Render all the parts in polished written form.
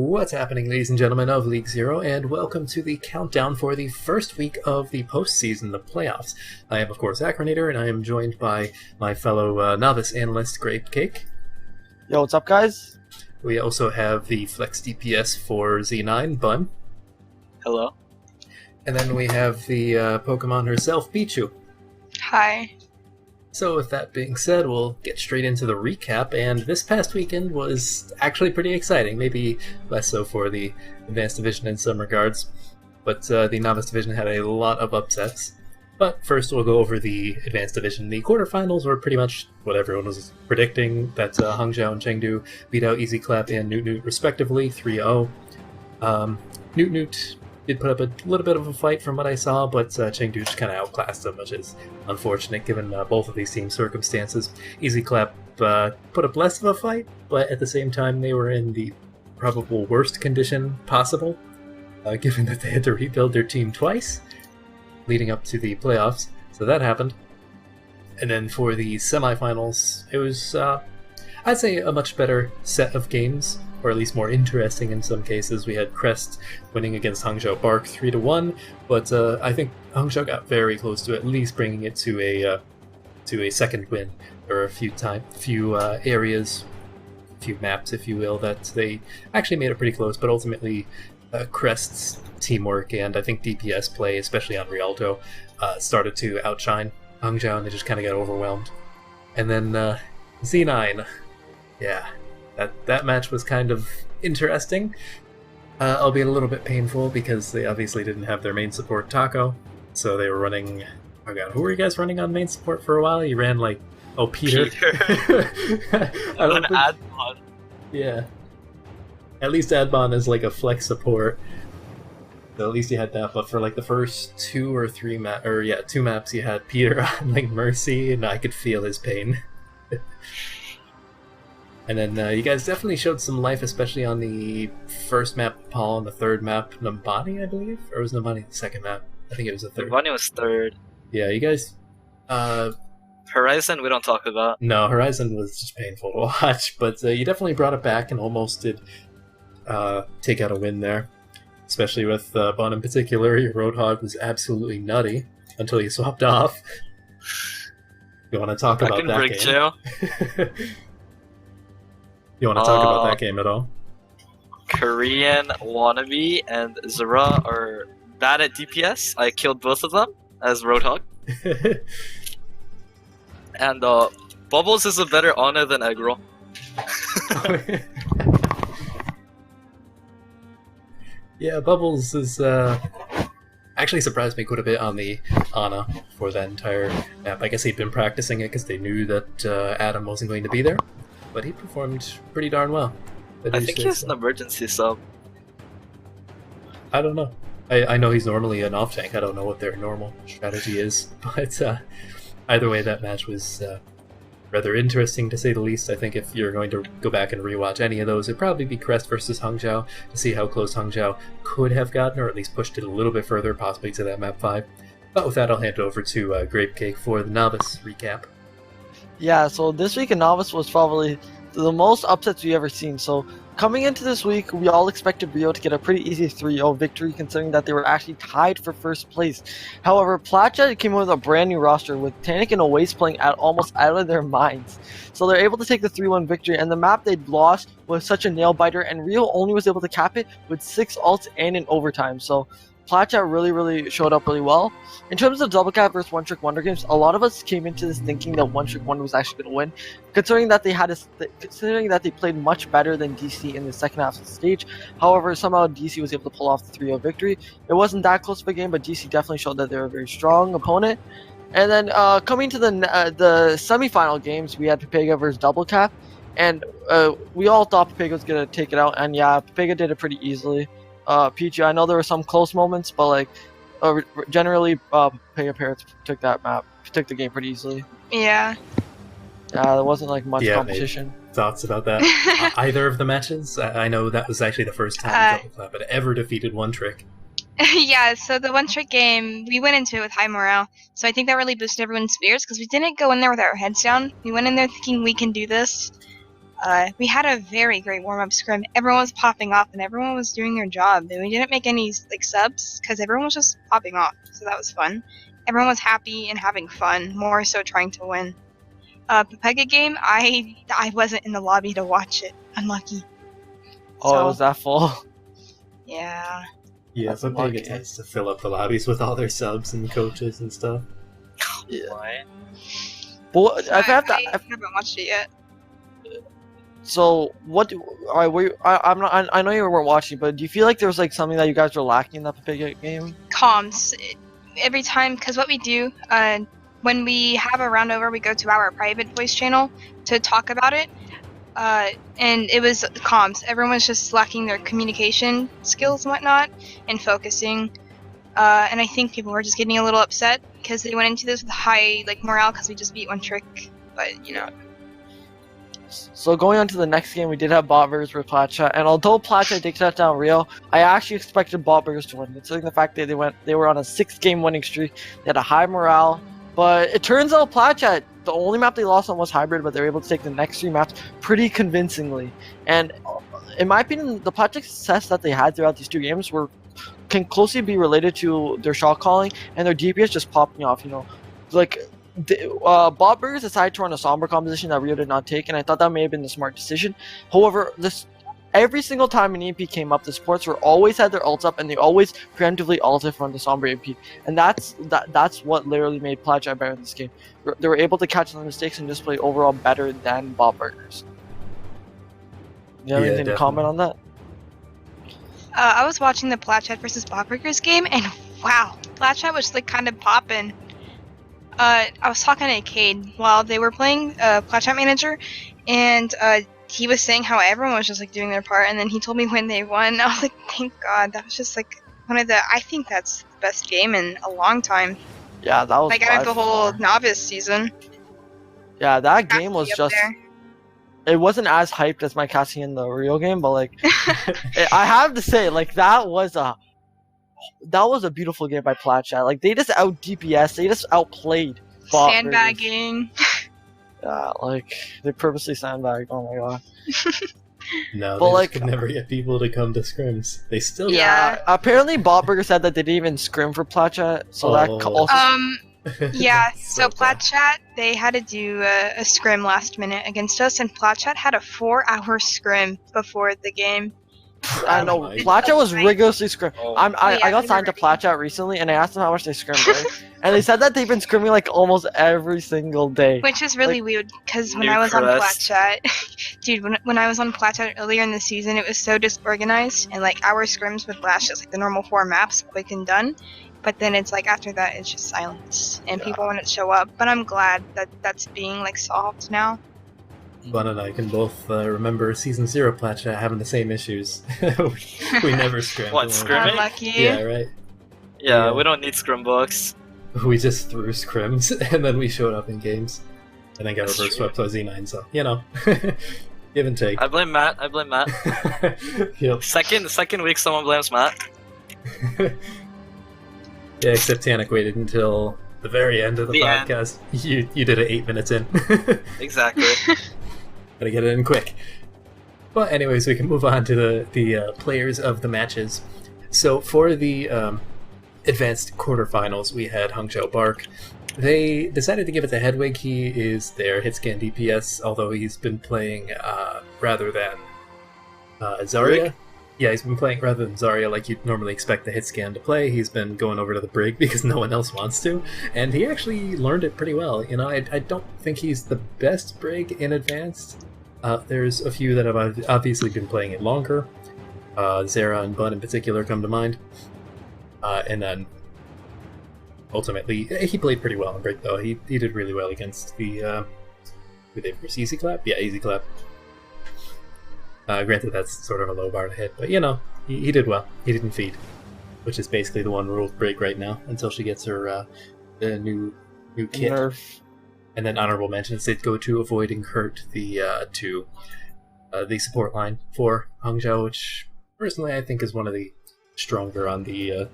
What's happening, ladies and gentlemen of League Zero, and welcome to the countdown for the first week of the postseason, the playoffs. I am, of course, Acronator, and I am joined by my fellow novice analyst, Grape Cake. Yo, what's up, guys? We also have the Flex DPS for Z9, Bun. Hello. And then we have the Pokemon herself, Pichu. Hi. So with that being said, we'll get straight into the recap, and this past weekend was actually pretty exciting, maybe less so for the Advanced Division in some regards, but the Novice Division had a lot of upsets. But first we'll go over the Advanced Division. The quarterfinals were pretty much what everyone was predicting, that Hangzhou and Chengdu beat out Easy Clap and Newt Newt respectively, 3-0. Newt Newt did put up a little bit of a fight from what I saw, but Chengdu just kind of outclassed them, which is unfortunate given both of these teams' circumstances. Easy Clap put up less of a fight, but at the same time they were in the probable worst condition possible, given that they had to rebuild their team twice leading up to the playoffs, so that happened. And then for the semifinals, it was, I'd say, a much better set of games, or at least more interesting in some cases. We had Crest winning against Hangzhou Bark 3-1, but I think Hangzhou got very close to at least bringing it to a second win. There were a few areas, a few maps, if you will, that they actually made it pretty close, but ultimately Crest's teamwork and I think DPS play, especially on Rialto, started to outshine Hangzhou, and they just kind of got overwhelmed. And then Z9, yeah. That match was kind of interesting, albeit a little bit painful because they obviously didn't have their main support Taco, so they were running. Oh god, who were you guys running on main support for a while? You ran like Peter. Adbon. Yeah. At least Adbon is like a flex support, so at least you had that. But for like the first two maps, you had Peter on like Mercy, and I could feel his pain. And then you guys definitely showed some life, especially on the first map, Paul, and the third map, Nambani, I believe? Or was Nambani the second map? I think it was the third. Nambani was third. Yeah, you guys... Horizon, we don't talk about. No, Horizon was just painful to watch, but you definitely brought it back and almost did take out a win there. Especially with Bun in particular. Your Roadhog was absolutely nutty until you swapped off. You want to talk about that game? Jail. You want to talk about that game at all? Korean Wannabe and Zera are bad at DPS. I killed both of them as Roadhog. And Bubbles is a better honor than Eggroll. Yeah, Bubbles is actually surprised me quite a bit on the Ana for that entire map. I guess he'd been practicing it because they knew that Adam wasn't going to be there. But he performed pretty darn well. I think he's an emergency sub. I don't know. I know he's normally an off-tank. I don't know what their normal strategy is. But either way, that match was rather interesting, to say the least. I think if you're going to go back and rewatch any of those, it'd probably be Crest versus Hangzhou to see how close Hangzhou could have gotten, or at least pushed it a little bit further, possibly to that map 5. But with that, I'll hand it over to Grape Cake for the Novice recap. Yeah, so this week in Novice was probably the most upsets we've ever seen. So coming into this week, we all expected Rio to get a pretty easy 3-0 victory, considering that they were actually tied for first place. However, Placha came in with a brand new roster, with Tanic and Oasis playing almost out of their minds. So they're able to take the 3-1 victory, and the map they'd lost was such a nail-biter, and Rio only was able to cap it with 6 ults and in overtime. So Placha really showed up really well. In terms of Double Cap versus One Trick Wonder games, a lot of us came into this thinking that One Trick Wonder was actually going to win, considering that they played much better than DC in the second half of the stage. However, somehow DC was able to pull off the 3-0 victory. It wasn't that close of a game, but DC definitely showed that they were a very strong opponent. And then coming to the semifinal games, we had Pepega versus Double Cap, and we all thought Pepega was going to take it out, and yeah, Pepega did it pretty easily. Pichu, I know there were some close moments, but like generally, Pega Parrots took the game pretty easily. Yeah. There wasn't like much competition. Thoughts about that? Either of the matches? I know that was actually the first time Double Clap had ever defeated One Trick. Yeah, so the One Trick game, we went into it with high morale, so I think that really boosted everyone's spirits because we didn't go in there with our heads down. We went in there thinking we can do this. We had a very great warm-up scrim. Everyone was popping off, and everyone was doing their job. We didn't make any like subs because everyone was just popping off, so that was fun. Everyone was happy and having fun, more so trying to win. Pepega game, I wasn't in the lobby to watch it. Unlucky. Oh, So, it was that full. Yeah. Yeah, That's but lucky. Vega tends to fill up the lobbies with all their subs and coaches and stuff. Yeah. Why? But I have to. I haven't watched it yet. So what? Alright, I'm not. I know you weren't watching, but do you feel like there was like something that you guys were lacking in that particular game? Comms. Every time, because what we do, when we have a round over, we go to our private voice channel to talk about it. And it was comms. Everyone was just lacking their communication skills and whatnot, and focusing. And I think people were just getting a little upset because they went into this with high like morale because we just beat one trick. But you know, So going on to the next game, we did have Bot Burgers versus Platcha, and although Platcha did shut down Rio, I actually expected Bot Burgers to win, considering the fact that they were on a 6-game winning streak. They had a high morale, but it turns out Platcha, the only map they lost on was hybrid, but they were able to take the next 3 maps pretty convincingly. And in my opinion, the Platcha success that they had throughout these 2 games can closely be related to their shot calling and their DPS just popping off. You know, like. Bot Burgers decided to run a somber composition that Rio did not take, and I thought that may have been the smart decision. However, every single time an EMP came up, the supports were always had their ults up, and they always preemptively ulted from the somber EMP, and that's what literally made Platcha better in this game. They were able to catch the mistakes and just play overall better than Bot Burgers. You have anything to comment on that? I was watching the Platchat versus Botburgers game, and wow, Platchat was like kind of popping. I was talking to Cade while they were playing Platchat Manager, and he was saying how everyone was just like doing their part, and then he told me when they won. I was like, thank God, that was just like I think that's the best game in a long time. Yeah, that was like out of the whole novice season. Yeah, that game was just. There. It wasn't as hyped as my casting in the Rio game, but like, I have to say, like that was a beautiful game by Platchat. Like they just out DPS, they just outplayed Bot Burgers. Sandbagging. Yeah, like they purposely sandbagged. Oh my god. No, But, they like, just could never get people to come to scrims. They still Yeah. Apparently, Bot Burger said that they didn't even scrim for Platchat, so that also. Yeah, so bad. Platchat, they had to do a scrim last minute against us, and Platchat had a 4-hour scrim before the game. I know my Platchat was rigorously scrim. Oh. I yeah, got we signed to were ready. Platchat recently, and I asked them how much they scrimmed, right? And they said that they've been scrimming like almost every single day. Which is really weird, because when New I was on crest. Platchat, dude, when I was on Platchat earlier in the season, it was so disorganized, and like our scrims would last just like the normal 4 maps, quick and done. But then it's like after that, it's just silence, and people wouldn't show up. But I'm glad that that's being like solved now. Bun and I can both remember Season 0 Platchat having the same issues. we never scrimmed. What, scrimming? Unlucky. Yeah, right. Yeah, Yeah. we don't need scrim books. We just threw scrims, and then we showed up in games. And then got That's reverse true. swept by Z9, so, you know. Give and take. I blame Matt. Yep. Second week, someone blames Matt. Yeah, except Tanik waited until the very end of the The end. podcast. You did it 8 minutes in. Exactly. Gotta get it in quick. But anyways, we can move on to the players of the matches. So for the advanced quarterfinals, we had Hangzhou Bark. They decided to give it to Hedwig. He is their hitscan DPS, although he's been playing rather than Zarya. Brig? Yeah, he's been playing rather than Zarya like you'd normally expect the hitscan to play. He's been going over to the Brig because no one else wants to, and he actually learned it pretty well. You know, I don't think he's the best Brig in advanced. There's a few that have obviously been playing it longer. Zera and Bun in particular come to mind. And then ultimately, he played pretty well in Brig though. He did really well against the who they versus Easy Clap? Yeah, Easy Clap. Granted, that's sort of a low bar to hit, but you know, he did well. He didn't feed, which is basically the one rule of Brig right now until she gets her the new kit. Nerf. And then honorable mentions did go to avoiding hurt the support line for Hangzhou, which personally I think is one of the stronger on the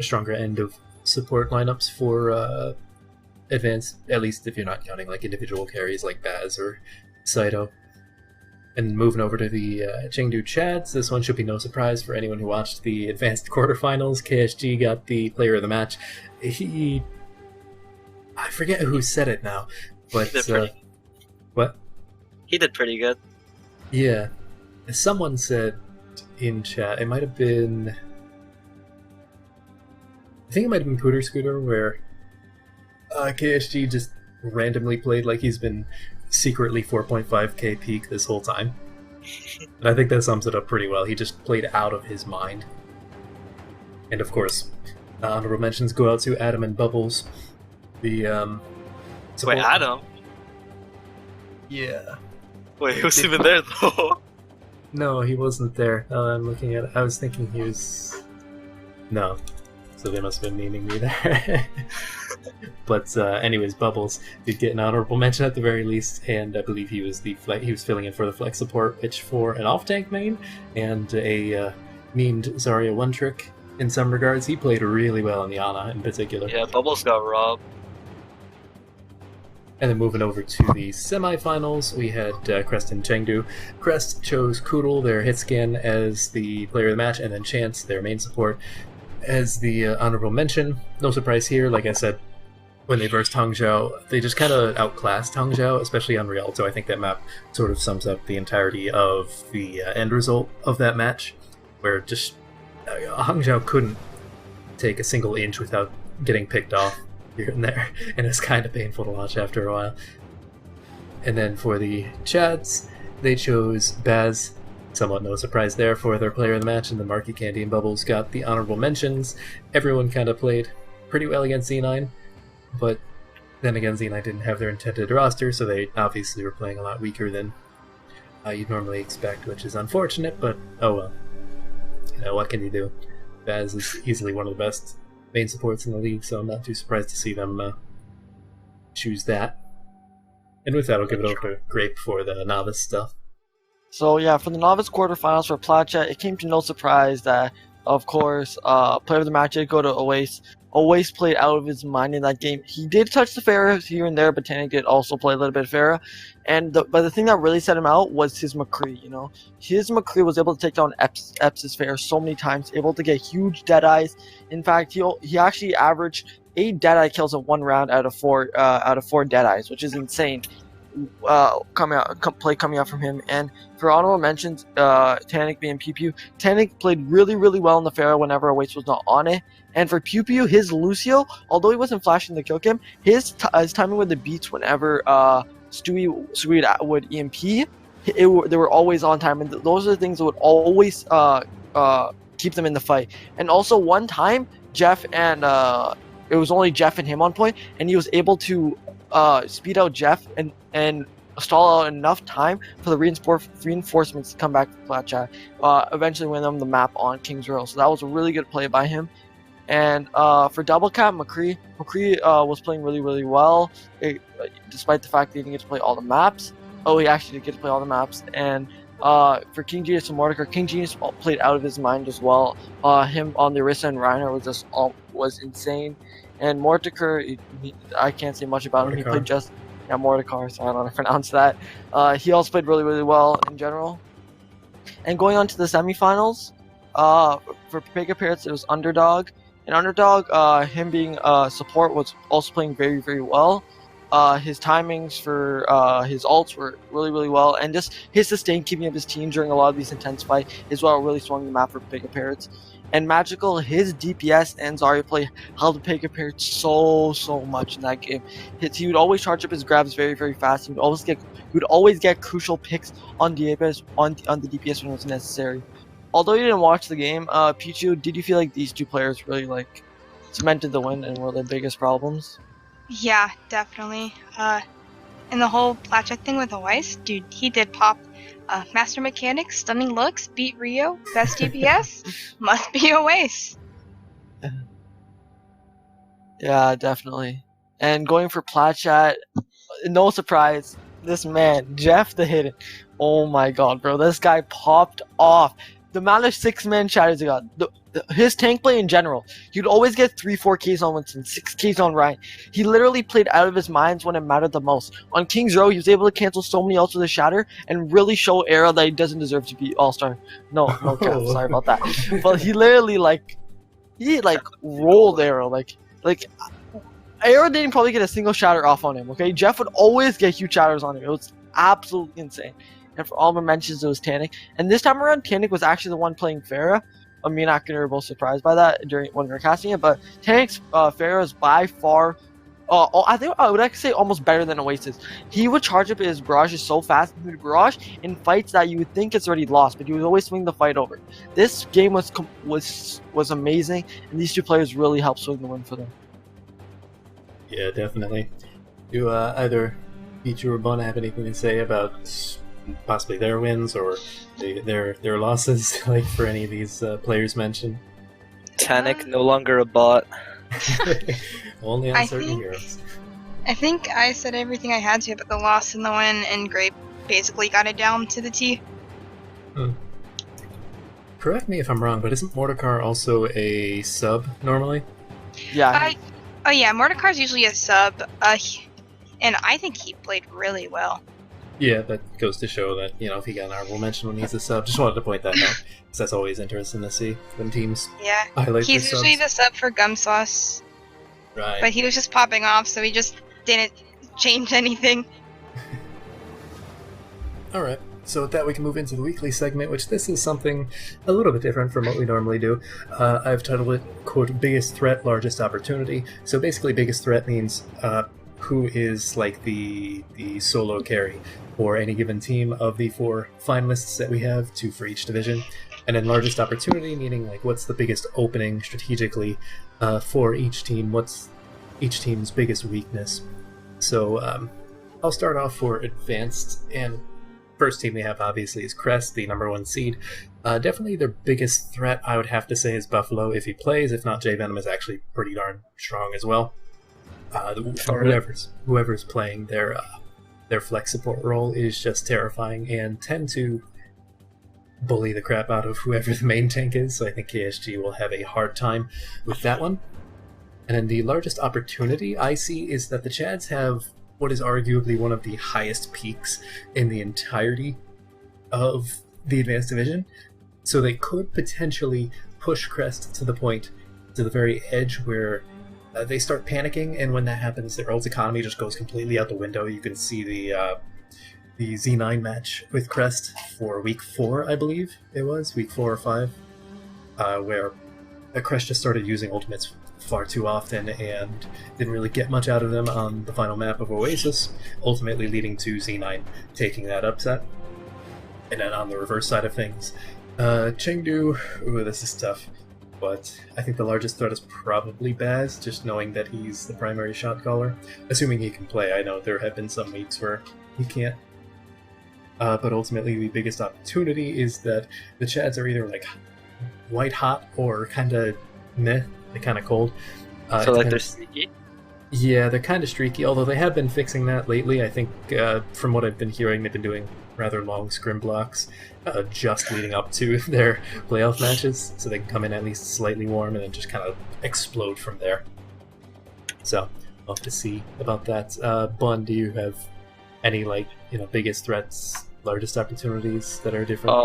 stronger end of support lineups for advanced. At least if you're not counting like individual carries like Baz or Saito. And moving over to the Chengdu Chads, this one should be no surprise for anyone who watched the advanced quarterfinals. KSG got the player of the match. I forget who said it now, but what? He did pretty good. Yeah, someone said in chat, it might have been, I think it might have been Pooter Scooter, where KSG just randomly played like he's been secretly 4.5k peak this whole time. And I think that sums it up pretty well. He just played out of his mind. And of course, honorable mentions go out to Adam and Bubbles. The Wait, Adam? Yeah. Wait, he wasn't even there though. No, he wasn't there. I'm looking at it. I was thinking he was... No. So they must have been meaning me there. But anyways, Bubbles did get an honorable mention at the very least, and I believe he was filling in for the flex support pitch for an off-tank main, and a memed Zarya one-trick in some regards. He played really well in the Ana in particular. Yeah, Bubbles got robbed. And then moving over to the semifinals, we had Crest and Chengdu. Crest chose Koodle, their hit scan, as the player of the match, and then Chance, their main support, as the honorable mention. No surprise here, like I said, when they versed Hangzhou, they just kind of outclassed Hangzhou, especially on Rialto. I think that map sort of sums up the entirety of the end result of that match, where just Hangzhou couldn't take a single inch without getting picked off here and there, and it's kind of painful to watch after a while. And then for the Chads, they chose Baz, somewhat no surprise there, for their player of the match, and the Marky Candy and Bubbles got the honorable mentions. Everyone kind of played pretty well against Z9, but then again, Z9 didn't have their intended roster, so they obviously were playing a lot weaker than you'd normally expect, which is unfortunate, but oh well. You know, what can you do? Baz is easily one of the best main supports in the league, so I'm not too surprised to see them choose that. And with that, I'll give it over to Grape for the novice stuff. So yeah, for the novice quarterfinals for Placha, it came to no surprise that, of course, player of the match did go to Oasis. Oasis played out of his mind in that game. He did touch the Pharah here and there, but Tannic did also play a little bit of Pharah. But the thing that really set him out was his McCree, you know. His McCree was able to take down Epps' Pharah so many times, able to get huge Deadeyes. In fact, he actually averaged 8 Deadeye kills in one round out of 4 Deadeyes, which is insane. Coming out from him. And for honorable mentions, Tannic being Pichu. Tannic played really, really well in the Pharah whenever Oasis was not on it. And for Pichu, his Lucio, although he wasn't flashing to kill him, his timing with the beats whenever Stewie would EMP, they were always on time, and those are the things that would always keep them in the fight. And also one time, Jeff and it was only Jeff and him on point, and he was able to speed out Jeff and stall out enough time for the reinforcements to come back to Placha, eventually win them the map on King's Row. So that was a really good play by him. And for double cap, McCree was playing really, really well, despite the fact that he didn't get to play all the maps. Oh, he actually did get to play all the maps. And for King Genius and Mordekar, King Genius played out of his mind as well. Him on the Orisa and Reiner was insane. And Mordekar, I can't say much about him. He played just Mordekar, so I don't know how to pronounce that. He also played really, really well in general. And going on to the semifinals, for Pega Parrots, it was Underdog. And Underdog, him being support, was also playing very, very well. His timings for his ults were really, really well, and just his sustain keeping up his team during a lot of these intense fights is what really swung the map for Pega Parrots. And Magical, his DPS and Zarya play held Pega Parrots so much in that game. He would always charge up his grabs very, very fast. He would always get crucial picks on DPS on the DPS when it was necessary. Although you didn't watch the game, Pichu, did you feel like these two players really cemented the win and were their biggest problems? Yeah, definitely. And the whole Placha thing with Oasis, dude, he did pop. Master Mechanic, stunning looks, beat Rio, best DPS, must be Oasis. Yeah, definitely. And going for Placha, no surprise, this man, Jeff the Hidden. Oh my god, bro, this guy popped off. the amount of 6-man shadows he got, his tank play in general, he'd always get 3-4 Ks on Winston, 6 Ks on Ryan. He literally played out of his minds when it mattered the most. On King's Row, he was able to cancel so many ults with his shatter and really show Era that he doesn't deserve to be All-Star. No cap, sorry about that. But he literally rolled Era, like Era didn't probably get a single shatter off on him, okay? Jeff would always get huge shatters on him. It was absolutely insane. And for all my mentions, it was Tannic. And this time around, Tannic was actually the one playing Pharah. Me and Akin were both surprised by that when we were casting it. But Tannic's Pharah is by far, I think I would actually say almost better than Oasis. He would charge up his barrages so fast into the barrage in fights that you would think it's already lost, but he would always swing the fight over. This game was amazing, and these two players really helped swing the win for them. Yeah, definitely. Do either Pichu or Bun have anything to say about possibly their wins or their losses, like for any of these players mentioned? Tannic no longer a bot. Only on certain heroes. I think I said everything I had to about the loss and the win, and Grape basically got it down to the T. Correct me if I'm wrong, but isn't Mordekar also a sub normally? Yeah. Oh yeah, Mordecai's usually a sub, and I think he played really well. Yeah, that goes to show that, if he got an honorable mention when he's a sub. Just wanted to point that out, because that's always interesting to see when teams highlight He's their usually subs. the sub for Gum Sauce, Right. but he was just popping off, so he just didn't change anything. Alright, so with that we can move into the weekly segment, which this is something a little bit different from what we normally do. I've titled it, quote, Biggest Threat, Largest Opportunity. So basically biggest threat means who is like the solo carry for any given team of the 4 finalists that we have, 2 for each division. And then largest opportunity, meaning like what's the biggest opening strategically for each team, what's each team's biggest weakness. So I'll start off for advanced, and first team we have obviously is Crest, the number 1 seed. Definitely their biggest threat, I would have to say, is Buffalo if he plays. If not, J Venom is actually pretty darn strong as well. Whoever's playing their flex support role is just terrifying and tend to bully the crap out of whoever the main tank is, so I think KSG will have a hard time with that one. And then the largest opportunity I see is that the Chads have what is arguably one of the highest peaks in the entirety of the Advanced Division, so they could potentially push Crest to the very edge where they start panicking, and when that happens, their ult economy just goes completely out the window. You can see the Z9 match with Crest for week 4, I believe it was, week 4 or 5, where Crest just started using ultimates far too often and didn't really get much out of them on the final map of Oasis, ultimately leading to Z9 taking that upset. And then on the reverse side of things, Chengdu, this is tough. But I think the largest threat is probably Baz, just knowing that he's the primary shot caller. Assuming he can play. I know there have been some weeks where he can't. But ultimately the biggest opportunity is that the Chads are either like white hot or kind of meh, they're kind of cold. So like they're sneaky? Yeah, they're kind of streaky, although they have been fixing that lately. I think from what I've been hearing, they've been doing rather long scrim blocks just leading up to their playoff matches, so they can come in at least slightly warm and then just kind of explode from there. So I'll have to see about that. Bun, do you have any biggest threats, largest opportunities that are different?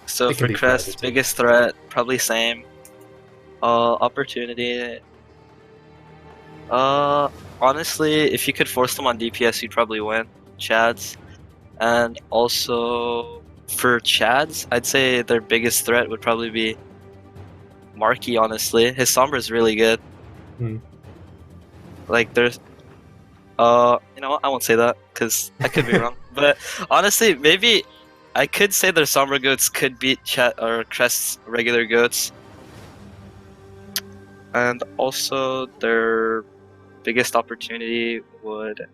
So for Crest, biggest threat, probably same. Opportunity. Honestly, if you could force them on DPS, you'd probably win. Chads. And also, for Chads, I'd say their biggest threat would probably be Marky, honestly. His Sombra is really good. Like, there's... you know what? I won't say that, because I could be wrong. But honestly, maybe I could say their Sombra goats could beat Crest's regular goats. And also, their biggest opportunity would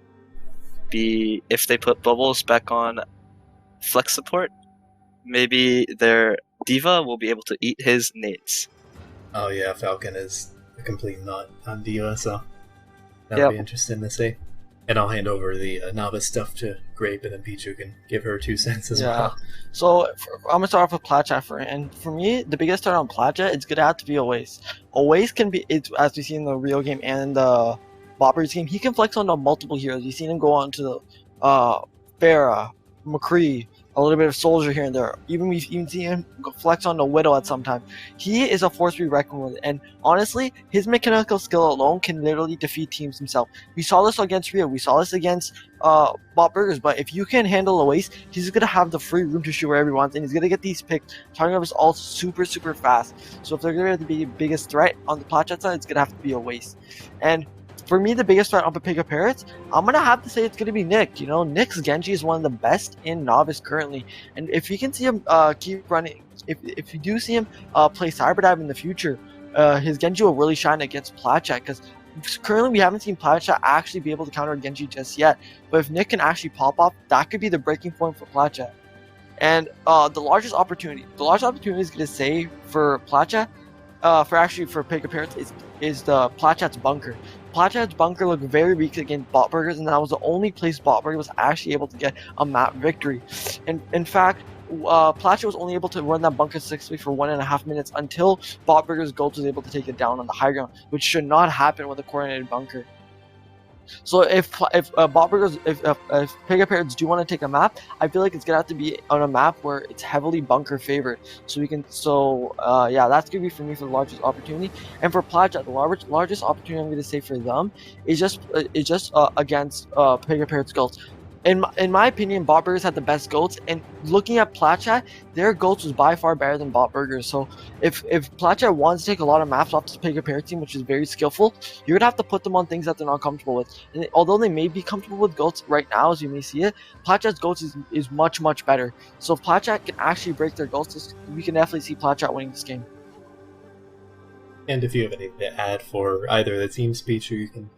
be if they put Bubbles back on flex support. Maybe their Diva will be able to eat his nades. Oh yeah, Falcon is a complete nut on Diva, so that'll be interesting to see. And I'll hand over the novice stuff to Grape, and then Pichu can give her 2 cents as well. So I'm gonna start off with Platchat and for me, the biggest threat on Platchat, it's gonna have to be Oasis. Oasis can be, as we see in the Rio game and the Boppers game, he can flex on multiple heroes. You've seen him go on to the Pharah, McCree, a little bit of Soldier here and there. We've even seen him flex on the Widow at some time. He is a force to be reckoned with, and honestly, his mechanical skill alone can literally defeat teams himself. We saw this against Rio. We saw this against Bob Burgers. But if you can handle Oasis, he's gonna have the free room to shoot wherever he wants, and he's gonna get these picks, targeting up his ult super fast. So if they're gonna be the biggest threat on the Platchat side, it's gonna have to be Oasis. And for me, the biggest threat on Papega Parrots, I'm going to have to say it's going to be Nick. You know, Nick's Genji is one of the best in Novice currently. And if you can see him keep running, if you do see him play Cyberdive in the future, his Genji will really shine against Platchat, because currently we haven't seen Platchat actually be able to counter Genji just yet. But if Nick can actually pop off, that could be the breaking point for Platchat. And the largest opportunity is going to say for Platchat, for Papega Parrots, is the Platchat's bunker. Platchat's bunker looked very weak against Botburgers, and that was the only place Botburger was actually able to get a map victory. And in fact, Platchat was only able to run that bunker successfully for 1.5 minutes until Botburger's Gold was able to take it down on the high ground, which should not happen with a coordinated bunker. So if Papega Parrots do want to take a map, I feel like it's gonna have to be on a map where it's heavily bunker favored. So that's gonna be for me for the largest opportunity. And for Platchat, the largest opportunity I'm gonna say for them is just against Papega Parrots Goats. In my opinion, Botburgers had the best goats, and looking at Platchat, their goats was by far better than Botburgers. So if Platchat wants to take a lot of maps off this Papega Parrot team, which is very skillful, you're gonna have to put them on things that they're not comfortable with. And although they may be comfortable with goats right now, as you may see it, Platchat's goats is much better. So if Platchat can actually break their goats, we can definitely see Platchat winning this game. And if you have anything to add for either of the team speech, or you can.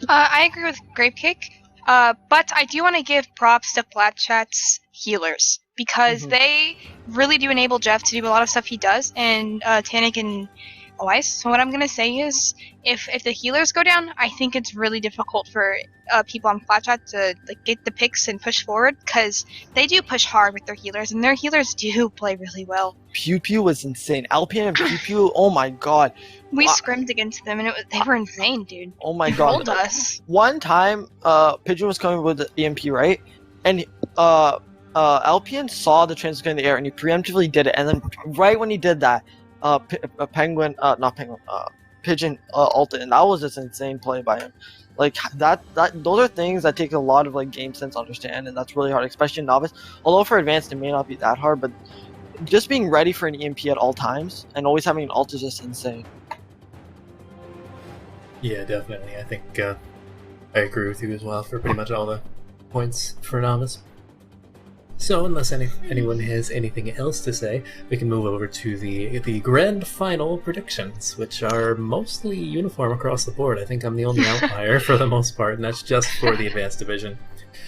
I agree with Grapecake. But I do want to give props to Platchat's healers, because they really do enable Jeff to do a lot of stuff he does, and Tanic and Oice. So what I'm going to say is, if the healers go down, I think it's really difficult for people on Platchat to get the picks and push forward, because they do push hard with their healers, and their healers do play really well. Pichu was insane. Alpian and Pichu, oh my god. We scrimmed against them, and they were insane, dude. Oh my They god. rolled us. One time, Pigeon was coming with the EMP, right? And Alpian saw the transfer in the air, and he preemptively did it. And then right when he did that, Pigeon ulted, and that was just an insane play by him. Like those are things that take a lot of game sense to understand, and that's really hard, especially in Novice. Although for Advanced it may not be that hard, but just being ready for an EMP at all times and always having an ult is just insane. Yeah, definitely. I think I agree with you as well for pretty much all the points for Novice. So, unless anyone has anything else to say, we can move over to the grand final predictions, which are mostly uniform across the board. I think I'm the only outlier for the most part, and that's just for the Advanced Division.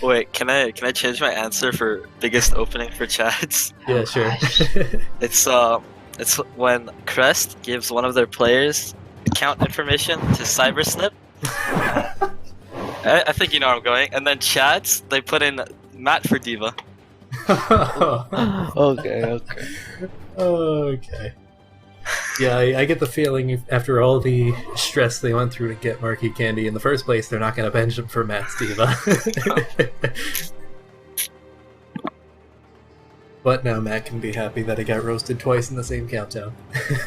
Wait, can I change my answer for biggest opening for chats? Yeah, sure. It's when Crest gives one of their players account information to Cyberslip. I think you know where I'm going. And then chats, they put in Matt for Diva. Okay. Yeah, I get the feeling after all the stress they went through to get Marquee Candy in the first place, they're not going to bench him for Matt's Diva. But now Matt can be happy that he got roasted twice in the same countdown.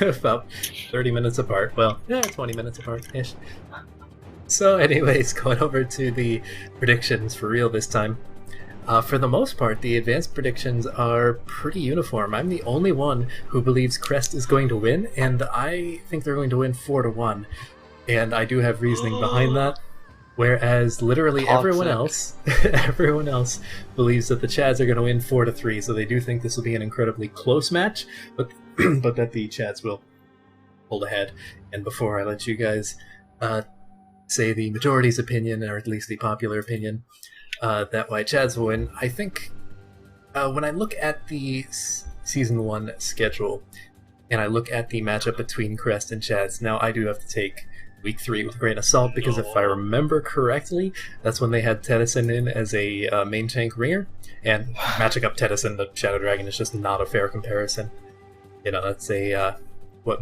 About 30 minutes apart. Well, yeah, 20 minutes apart-ish. So anyways, going over to the predictions for real this time. For the most part, the advanced predictions are pretty uniform. I'm the only one who believes Crest is going to win, and I think they're going to win 4-1. And I do have reasoning behind that. Whereas literally everyone else believes that the Chads are going to win 4-3, so they do think this will be an incredibly close match, but that the Chads will hold ahead. And before I let you guys say the majority's opinion, or at least the popular opinion, that why Chads will win, I think when I look at the Season 1 schedule, and I look at the matchup between Crest and Chads, now I do have to take week 3 with a grain of salt, because if I remember correctly, that's when they had Tedison in as a main tank ringer, and matching up Tedison to Shadow Dragon is just not a fair comparison. You know, that's a,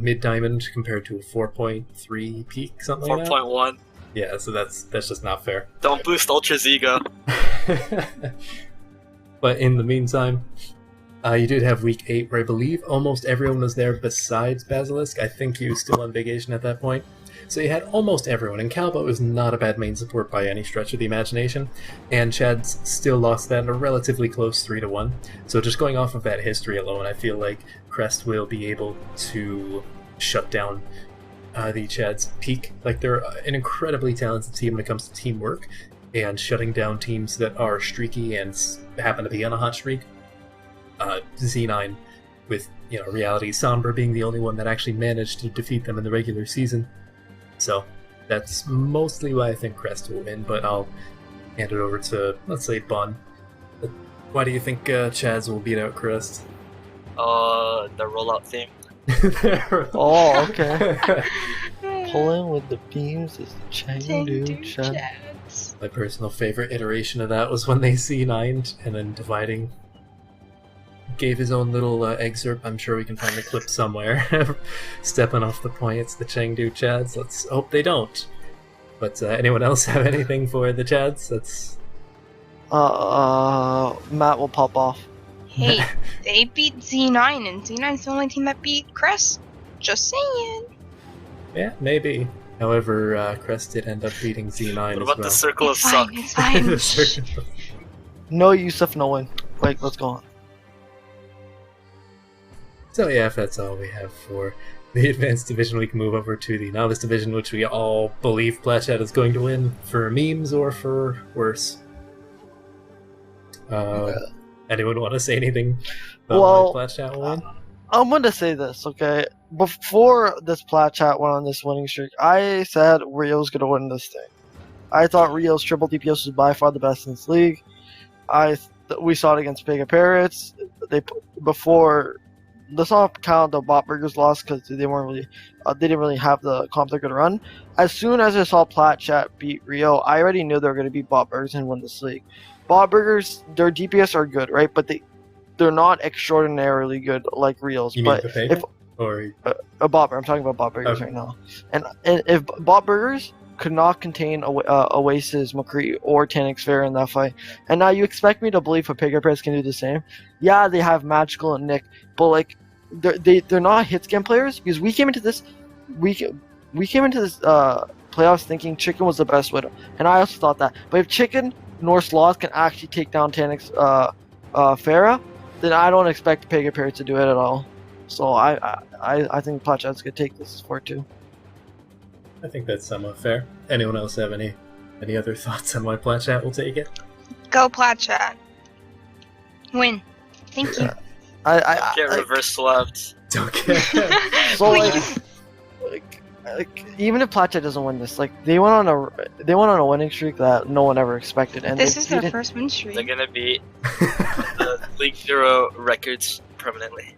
mid diamond compared to a 4.3 peak, something like that? 4.1. Yeah, so that's just not fair. Don't boost Ultra's ego. But in the meantime, you did have week 8, where I believe almost everyone was there besides Basilisk. I think he was still on vacation at that point. So you had almost everyone, and Calbo was not a bad main support by any stretch of the imagination, and Chad's still lost that in a relatively close 3-1. So just going off of that history alone, I feel like Crest will be able to shut down the Chad's peak. Like, they're an incredibly talented team when it comes to teamwork, and shutting down teams that are streaky and happen to be on a hot streak. Z9, with Reality Sombra being the only one that actually managed to defeat them in the regular season. So that's mostly why I think Crest will win, but I'll hand it over to, let's say, Bun. Why do you think Chaz will beat out Crest? The rollout theme. Oh, okay. Pulling with the beams is the Chengdu Chad. My personal favorite iteration of that was when they C9'd and then dividing. Gave his own little excerpt. I'm sure we can find the clip somewhere. Stepping off the point, it's the Chengdu Chads. Let's hope they don't. But anyone else have anything for the Chads? That's Matt will pop off. Hey, they beat Z9, and Z9's the only team that beat Crest. Just saying. Yeah, maybe. However, Crest did end up beating Z9 What as about well. the Circle of It's Suck? fine, it's fine. The circle. No Yusuf, no win. Wait, let's go on. So yeah, if that's all we have for the Advanced Division, we can move over to the Novice Division, which we all believe Plashat is going to win, for memes or for worse. Anyone want to say anything about Well, why Plashat will win? I'm going to say this, okay? Before this Plat Chat went on this winning streak, I said Rio's going to win this thing. I thought Rio's triple DPS was by far the best in this league. We saw it against Pega Parrots. Let's not count the Bot Burgers loss because they didn't really have the comp they're gonna run. As soon as I saw Plat Chat beat Rio, I already knew they were gonna beat Bot Burgers and win this league. Bot Burgers, their DPS are good, right? But they're not extraordinarily good like Rio's. You mean But Pepega? if Or I'm talking about Bot Burgers Okay. right now. And if Bot Burgers could not contain Oasis, McCree, or Tanix Fair in that fight, and now you expect me to believe Pega Press can do the same? Yeah, they have Magical and Nick, but like they're not hit scan players, because we came into this playoffs thinking Chicken was the best widow, and I also thought that. But if Chicken nor Sloth can actually take down Tanix Farah, then I don't expect Pega Press to do it at all. So I think Platchat's gonna take this for 2. I think that's somewhat fair. Anyone else have any other thoughts on why Plashat will take it? Go Platchat. Win. Thank you. Get reverse swapped. Don't care. So Please. like even if Platchat doesn't win this, like they went on a winning streak that no one ever expected, and This they is their beat it- first win streak. They're gonna beat the League 0 records permanently.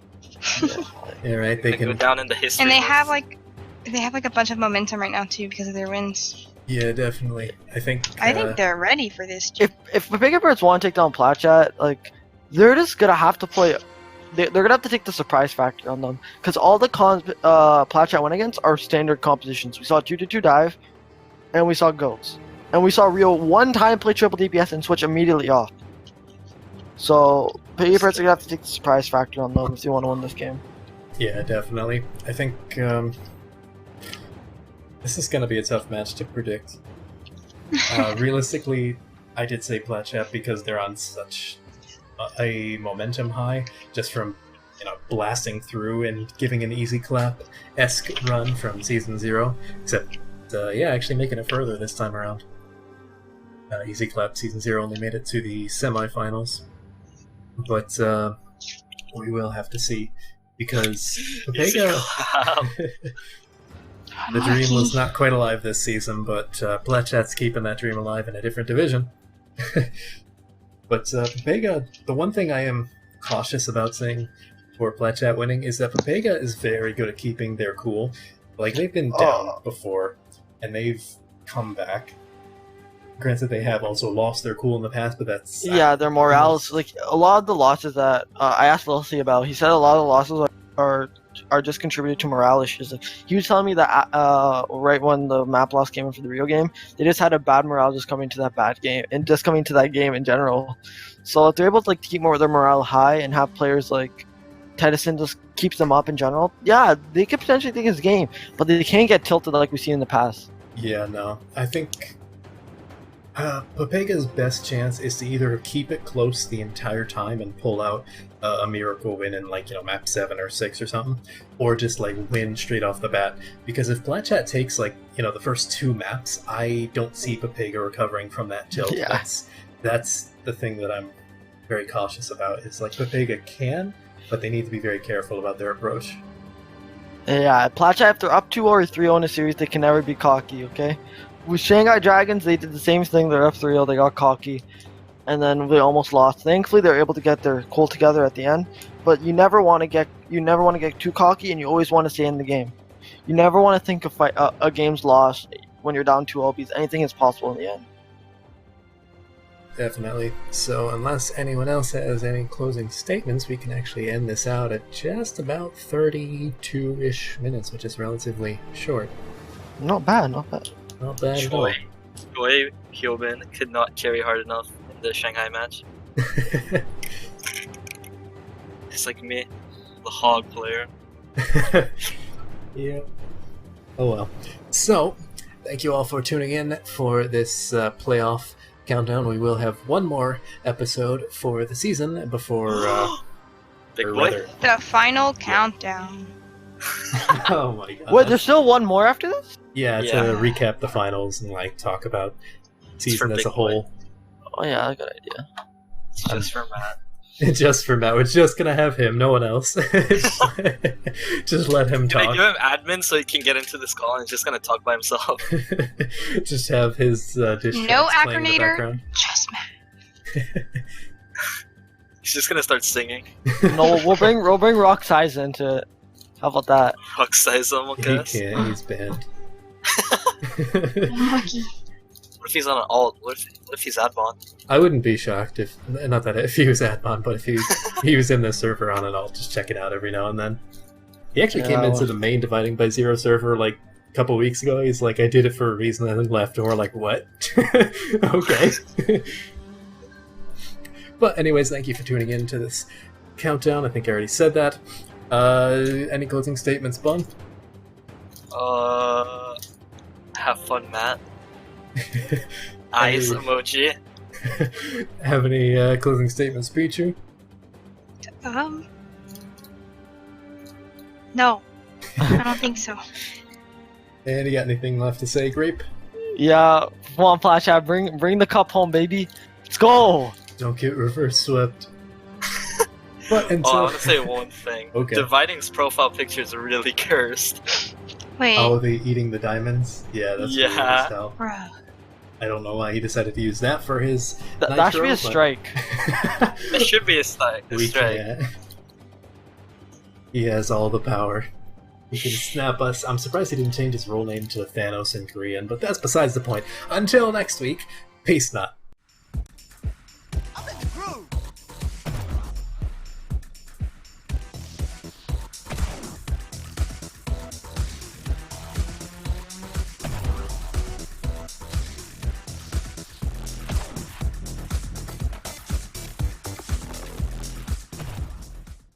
Alright, they They go can. down in the history. And they books. have like a bunch of momentum right now too because of their wins. Yeah, definitely. I think they're ready for this. if the Pega Birds want to take down Platchat, like they're just gonna have to play. They're gonna have to take the surprise factor on them, because all the cons Platchat went against are standard compositions. We saw 2-2 dive, and we saw goats, and we saw Rio one time play triple DPS and switch immediately off. So Pega Birds are gonna have to take the surprise factor on them if they want to win this game. Yeah, definitely. I think this is going to be a tough match to predict. Realistically, I did say Platchat because they're on such a momentum high, just from blasting through and giving an easy clap-esque run from Season 0. Except, actually making it further this time around. Easy Clap Season 0 only made it to the semifinals. But we will have to see, because Pega... The dream was not quite alive this season, but Pletchat's keeping that dream alive in a different division. But Pepega, the one thing I am cautious about saying for Pletchat winning is that Pepega is very good at keeping their cool. Like, they've been down before, and they've come back. Granted, they have also lost their cool in the past, but that's... Yeah, their morale's like a lot of the losses that I asked Lilsey about. He said a lot of the losses are just contributed to morale issues. Like, he was telling me that right when the map loss came in for the Rio game, they just had a bad morale just coming to that bad game and just coming to that game in general. So if they're able to like keep their morale high and have players like Tedison just keeps them up in general, yeah, they could potentially take his game, but they can't get tilted like we've seen in the past. Yeah, no. I think Pepega's best chance is to either keep it close the entire time and pull out a miracle win in, like, map 7 or 6 or something, or just, like, win straight off the bat. Because if Black Chat takes, like, the first 2 maps, I don't see Pepega recovering from that tilt. Yeah. That's the thing that I'm very cautious about, is, like, Pepega can, but they need to be very careful about their approach. Yeah, Platcha, if they're up 2 or 3-0 in a series, they can never be cocky, okay? With Shanghai Dragons, they did the same thing. They're up 3-0, they got cocky, and then they almost lost. Thankfully, they're able to get their cool together at the end, but you never want to get too cocky, and you always want to stay in the game. You never want to think of a game's lost when you're down 2-0, because anything is possible in the end. Definitely. So unless anyone else has any closing statements, we can actually end this out at just about 32-ish minutes, which is relatively short. Not bad, not bad. Not bad at all. Choi Hyobin could not carry hard enough in the Shanghai match. It's like me, the hog player. Yeah. Oh well. So, thank you all for tuning in for this playoff countdown. We will have one more episode for the season before Big boy. The final countdown. Oh my god. Wait, there's still one more after this? Yeah, to Yeah. recap the finals and like talk about season for as a Big whole. Oh yeah, good idea. It's just for Matt. Just for Matt. We're just gonna have him, no one else. Just let him Can I talk. give him admin so he can get into this call and he's just gonna talk by himself? Just have his dish No tracks playing in the acronator. background. Just Matt. He's just gonna start singing. No, we'll bring Rock Size into it. How about that? Rock size him, I He guess. can't, he's banned. Monkey. What if he's on an alt? What if he's Adbon? I wouldn't be shocked if he was Admon, but if he was in the server on it, I'll just check it out every now and then. He actually came Yeah, into the main Dividing by Zero server like a couple weeks ago. He's like, I did it for a reason, and then left, and we're like, what? Okay. But anyways, thank you for tuning in to this countdown. I think I already said that. Any closing statements, Bun? Have fun, Matt. Eyes emoji. Have any closing statements, Pichu? No. I don't think so. And you got anything left to say, Grape? Yeah, come on, Flash Out, bring the cup home, baby. Let's go. Don't get reverse swept. But I until want to say one thing. Okay. Dividing's profile picture is really cursed. Wait. oh, the eating the diamonds. Yeah, that's weird Yeah. as hell. Bruh. I don't know why he decided to use that for his. That should be nitro, a strike. but- It should be a strike. We can't. He has all the power. He can snap us. I'm surprised he didn't change his role name to Thanos in Korean, but that's besides the point. Until next week, peace not.